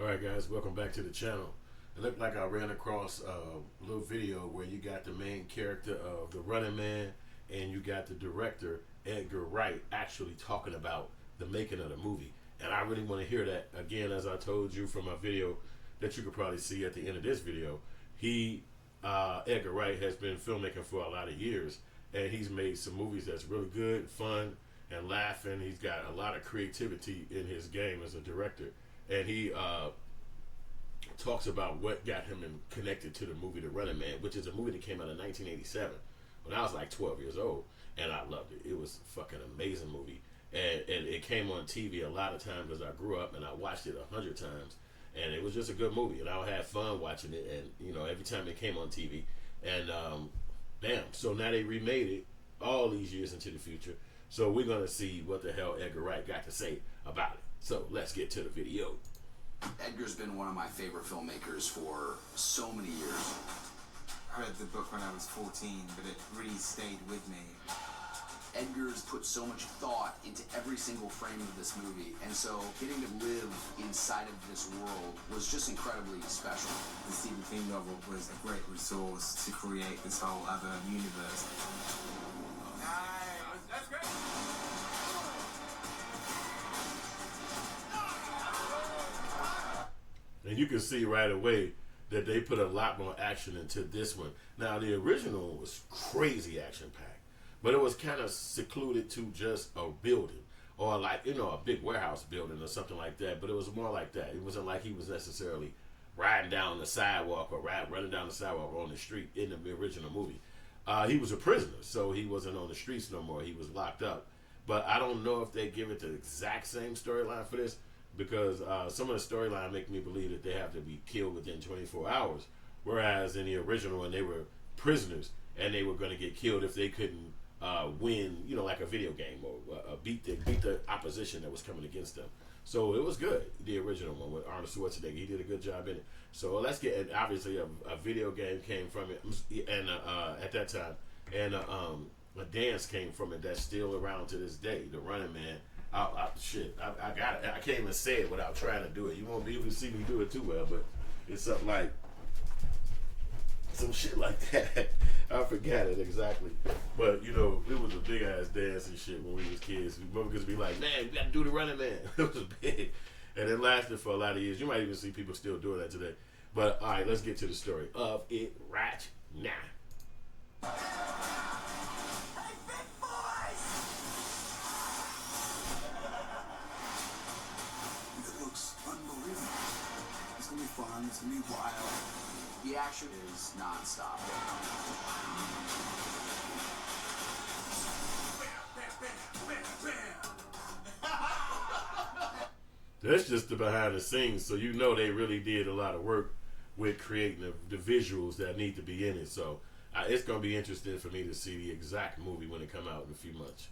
Alright guys, welcome back to the channel. It looked like I ran across a little video where you got the main character of The Running Man and you got the director, Edgar Wright, actually talking about the making of the movie. And I really want to hear that. Again, as I told you from my video that you could probably see at the end of this video, Edgar Wright has been filmmaking for a lot of years, and he's made some movies that's really good, fun, and laughing. He's got a lot of creativity in his game as a director. And he talks about what got him connected to the movie The Running Man, which is a movie that came out in 1987 when I was like 12 years old, and I loved it. It was a fucking amazing movie, and it came on TV a lot of times as I grew up, and I watched it 100 times, and it was just a good movie, and I would have fun watching it, and you know, every time it came on TV, and damn, so now they remade it all these years into the future, so we're gonna see what the hell Edgar Wright got to say about it. So let's get to the video. Edgar's been one of my favorite filmmakers for so many years. I read the book when I was 14, but it really stayed with me. Edgar's put so much thought into every single frame of this movie, and so getting to live inside of this world was just incredibly special. The Stephen King novel was a great resource to create this whole other universe. Nice. That's great. And you can see right away that they put a lot more action into this one. Now, the original was crazy action-packed, but it was kind of secluded to just a building, or like, you know, a big warehouse building or something like that, but it was more like that. It wasn't like he was necessarily riding down the sidewalk or running down the sidewalk or on the street in the original movie. He was a prisoner, so he wasn't on the streets no more. He was locked up. But I don't know if they give it the exact same storyline for this, because some of the storyline make me believe that they have to be killed within 24 hours, whereas in the original one they were prisoners and they were going to get killed if they couldn't win, you know, like a video game, or beat the opposition that was coming against them. So it was good, the original one with Arnold Schwarzenegger. He did a good job in it. So let's get, and obviously a video game came from it, and at that time, and a dance came from it that's still around to this day, The Running Man. Shit, I got it. I can't even say it without trying to do it. You won't be able to see me do it too well, but it's something like some shit like that. I forgot it exactly, but you know, it was a big ass dance and shit when we was kids. Motherfuckers be like, "Man, you got to do the Running Man." It was big, and it lasted for a lot of years. You might even see people still doing that today. But all right, let's get to the story of it right now. Fun, it's gonna be wild. The action is non-stop. That's just the behind the scenes, so you know they really did a lot of work with creating the visuals that need to be in it. So it's gonna be interesting for me to see the exact movie when it come out in a few months.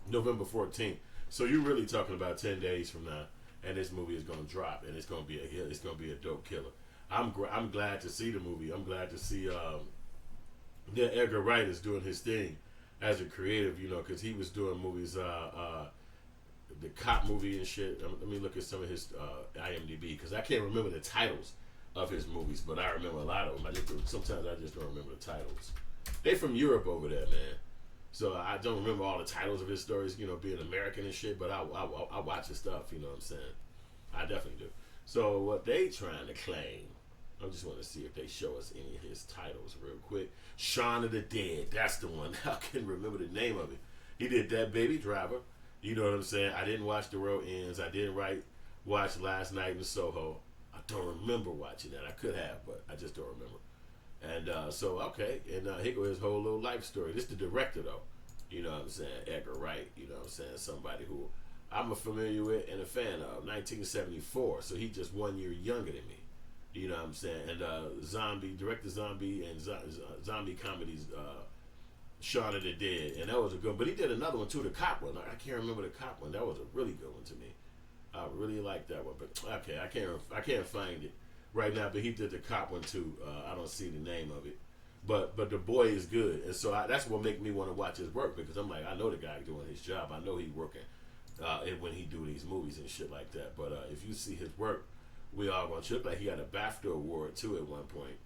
November 14th. So you're really talking about 10 days from now, and this movie is going to drop, and it's going to be a hit. It's going to be a dope killer. I'm glad to see the movie. I'm glad to see that Edgar Wright is doing his thing as a creative, you know, because he was doing movies, the cop movie and shit. Let me look at some of his IMDb, because I can't remember the titles of his movies, but I remember a lot of them. Sometimes I just don't remember the titles. They from Europe over there, man. So I don't remember all the titles of his stories, you know, being American and shit, but I watch his stuff, you know what I'm saying? I definitely do. So what they trying to claim, I just want to see if they show us any of his titles real quick. Shaun of the Dead, that's the one. I can't remember the name of it. He did that Baby Driver, you know what I'm saying? I didn't watch The World Ends. I didn't watch Last Night in Soho. I don't remember watching that. I could have, but I just don't remember. And so, okay, and here goes his whole little life story. This is the director, though. You know what I'm saying? Edgar Wright, you know what I'm saying? Somebody who I'm familiar with and a fan of. 1974, so he's just 1 year younger than me. You know what I'm saying? And directed zombie and zombie comedies, Shaun of the Dead. And that was a good, but he did another one too, the cop one. I can't remember the cop one. That was a really good one to me. I really like that one, but okay, I can't find it right now, but he did the cop one too. I don't see the name of it, but the boy is good, and so that's what make me want to watch his work, because I'm like, I know the guy doing his job. I know he's working when he do these movies and shit like that. But if you see his work, we all gonna chip. Like he got a BAFTA award too at one point.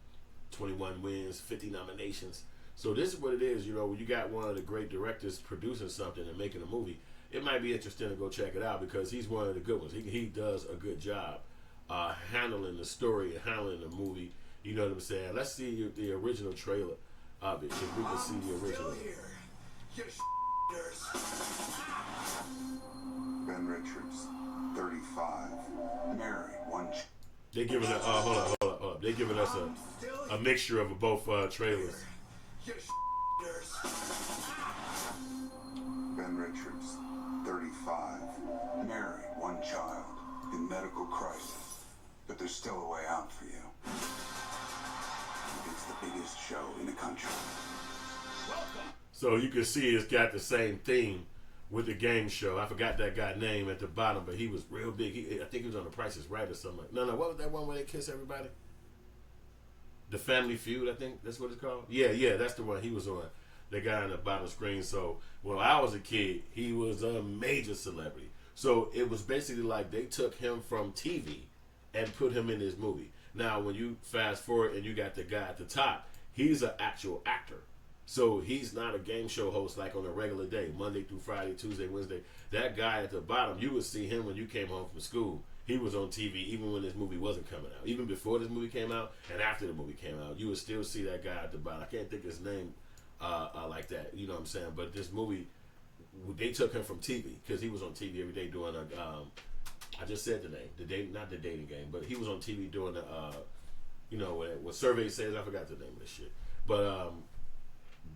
21 wins, 50 nominations. So this is what it is, you know, when you got one of the great directors producing something and making a movie, it might be interesting to go check it out because he's one of the good ones. He does a good job handling the story and handling the movie. You know what I'm saying? Let's see the original trailer of it, if we can see the original. Ben Richards, 35, married, one. They giving us hold up. They giving us a mixture of both trailers. Ben Richards, 35, married, one child, in medical crisis, but there's still a way out for you. It's the biggest show in the country. So you can see it's got the same theme with the game show. I forgot that guy's name at the bottom, but he was real big. I think he was on The Price is Right or something. No, what was that one where they kiss everybody? The Family Feud, I think that's what it's called. Yeah, that's the one he was on. The guy on the bottom screen. So when I was a kid, he was a major celebrity. So it was basically like they took him from TV and put him in this movie. Now, when you fast forward and you got the guy at the top, he's an actual actor. So he's not a game show host like on a regular day, Monday through Friday, Tuesday, Wednesday. That guy at the bottom, you would see him when you came home from school. He was on TV even when this movie wasn't coming out. Even before this movie came out and after the movie came out, you would still see that guy at the bottom. I can't think of his name like that, you know what I'm saying? But this movie, they took him from TV because he was on TV every day doing I just said the name, not the dating game, but he was on TV doing the, you know, what Survey says. I forgot the name of this shit. But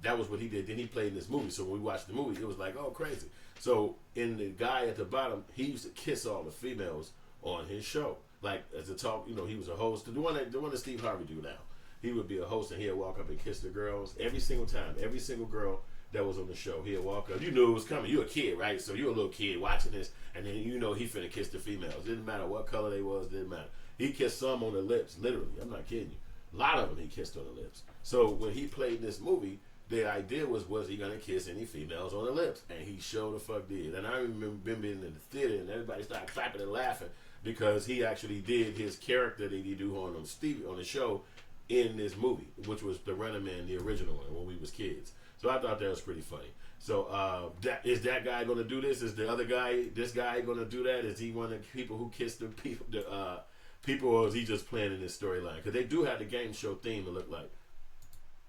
that was what he did. Then he played in this movie. So when we watched the movie, it was like, oh, crazy. So in the guy at the bottom, he used to kiss all the females on his show. Like as a talk, you know, he was a host. The one that Steve Harvey do now. He would be a host and he'd walk up and kiss the girls every single time. Every single girl that was on the show, he'd walk up. You knew it was coming. You a kid, right? So you a little kid watching this, and then you know he finna kiss the females. Didn't matter what color they was. Didn't matter. He kissed some on the lips, literally. I'm not kidding you. A lot of them he kissed on the lips. So when he played this movie, the idea was he gonna kiss any females on the lips? And he sure the fuck did. And I remember being in the theater and everybody started clapping and laughing because he actually did his character that he do on the show in this movie, which was the Running Man, the original one when we was kids. So I thought that was pretty funny. So is that guy gonna do this? Is the other guy, this guy gonna do that? Is he one of the people who kiss the people, or is he just playing in this storyline? Because they do have the game show theme to look like.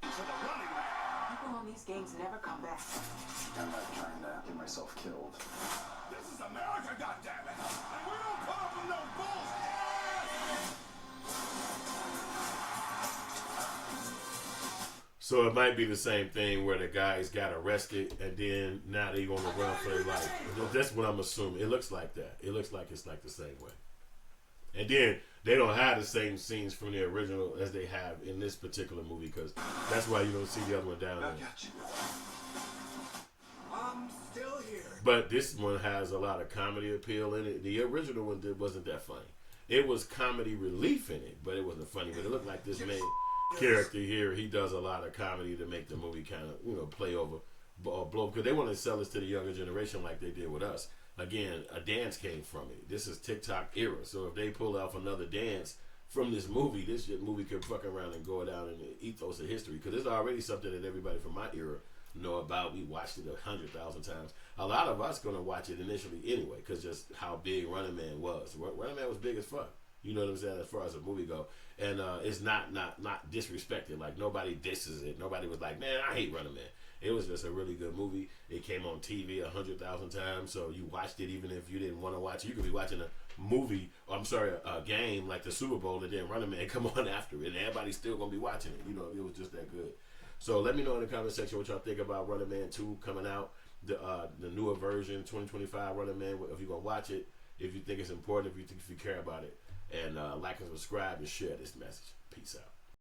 People on these games never come back. I'm not trying to get myself killed. This is America, goddammit! And we don't put up with no bullshit! So it might be the same thing where the guys got arrested and then now they going to run for their life. That's what I'm assuming. It looks like that. It looks like it's like the same way. And then they don't have the same scenes from the original as they have in this particular movie because that's why you don't see the other one down there. I'm still here. But this one has a lot of comedy appeal in it. The original one wasn't that funny. It was comedy relief in it, but it wasn't funny. But it looked like this main character here, he does a lot of comedy to make the movie kind of, you know, play over or blow, because they want to sell this to the younger generation like they did with us. Again, a dance came from it. This is TikTok era. So if they pull off another dance from this movie, this movie could fuck around and go down in the ethos of history, because it's already something that everybody from my era know about. We watched it 100,000 times. A lot of us gonna watch it initially anyway, because just how big Running Man was. Running Man was big as fuck. You know what I'm saying, as far as a movie go. And it's not disrespected. Like, nobody disses it. Nobody was like, man, I hate Running Man. It was just a really good movie. It came on TV 100,000 times, so you watched it even if you didn't want to watch it. You could be watching a movie, a game like the Super Bowl, and then Running Man come on after it, and everybody's still going to be watching it. You know, it was just that good. So let me know in the comment section what y'all think about Running Man 2 coming out, the newer version, 2025 Running Man, if you're going to watch it, if you think it's important, if you care about it. And like and subscribe and share this message. Peace out.